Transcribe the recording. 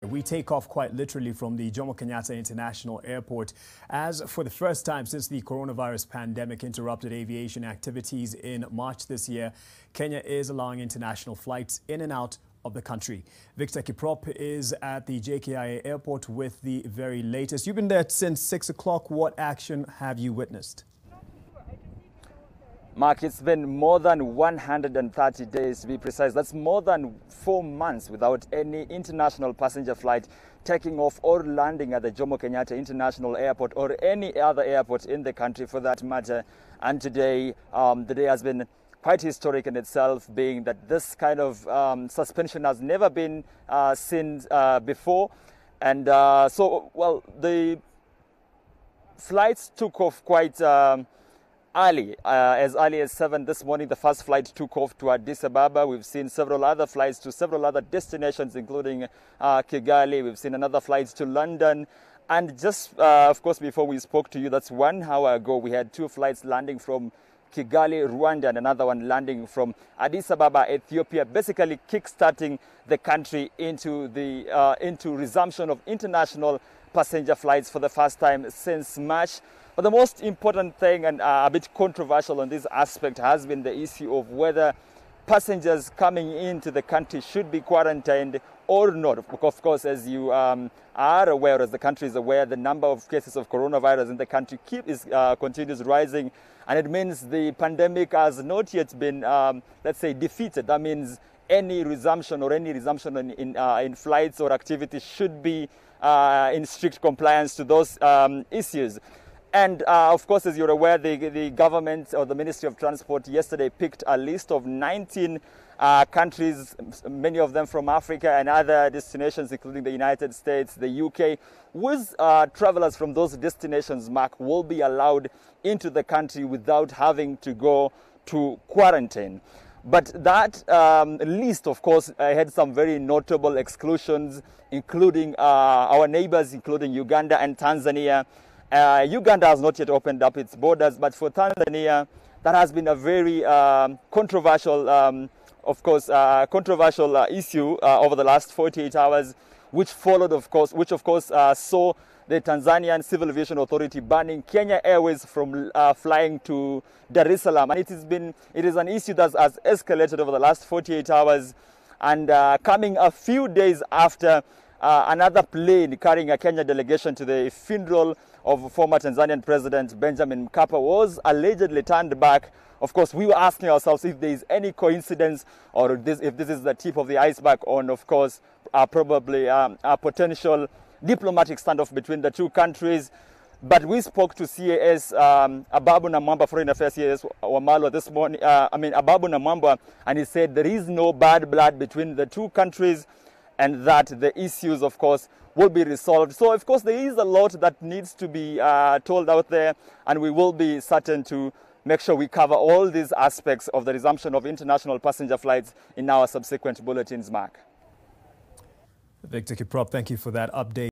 We take off quite literally from the Jomo Kenyatta International Airport as for the first time since the coronavirus pandemic interrupted aviation activities in March this year, Kenya is allowing international flights in and out of the country. Victor Kiprop is at the JKIA airport with the very latest. You've been there since 6 o'clock. What action have you witnessed? Mark, it's been more than 130 days to be precise. That's more than 4 months without any international passenger flight taking off or landing at the Jomo Kenyatta International Airport or any other airport in the country for that matter. And today, the day has been quite historic in itself, being that this kind of suspension has never been seen before. And the flights took off quite early, as early as 7 this morning. The first flight took off to Addis Ababa. We've seen several other flights to several other destinations, including Kigali. We've seen another flight to London. And just, of course, before we spoke to you, that's 1 hour ago, we had 2 flights landing from Kigali, Rwanda, and another one landing from Addis Ababa, Ethiopia, basically kickstarting the country into resumption of international passenger flights for the first time since March. But the most important thing, and a bit controversial on this aspect, has been the issue of whether passengers coming into the country should be quarantined or not. Of course, as you are aware, as the country is aware, the number of cases of coronavirus in the country continues rising. And it means the pandemic has not yet been, let's say, defeated. That means any resumption in flights or activities should be in strict compliance to those issues. And of course, as you're aware, the government or the Ministry of Transport yesterday picked a list of 19 countries, many of them from Africa and other destinations, including the United States, the UK, whose travelers from those destinations, Mark, will be allowed into the country without having to go to quarantine. But that list, of course, had some very notable exclusions, including our neighbors, including Uganda and Tanzania. Uganda has not yet opened up its borders, but for Tanzania, that has been a very controversial, issue over the last 48 hours, which followed, of course, saw the Tanzanian Civil Aviation Authority banning Kenya Airways from flying to Dar es Salaam. And it is an issue that has escalated over the last 48 hours, and coming a few days after another plane carrying a Kenya delegation to the funeral of former Tanzanian President Benjamin Mkapa was allegedly turned back. Of course, we were asking ourselves if there is any coincidence or if this is the tip of the iceberg on, of course, probably a potential diplomatic standoff between the two countries. But we spoke to CAS Ababu Namwamba, Foreign Affairs CAS Wamalwa this morning. Ababu Namwamba, and he said there is no bad blood between the two countries, and that the issues, of course, will be resolved. So, of course, there is a lot that needs to be told out there, and we will be certain to make sure we cover all these aspects of the resumption of international passenger flights in our subsequent bulletins, Mark. Victor Kiprop, thank you for that update.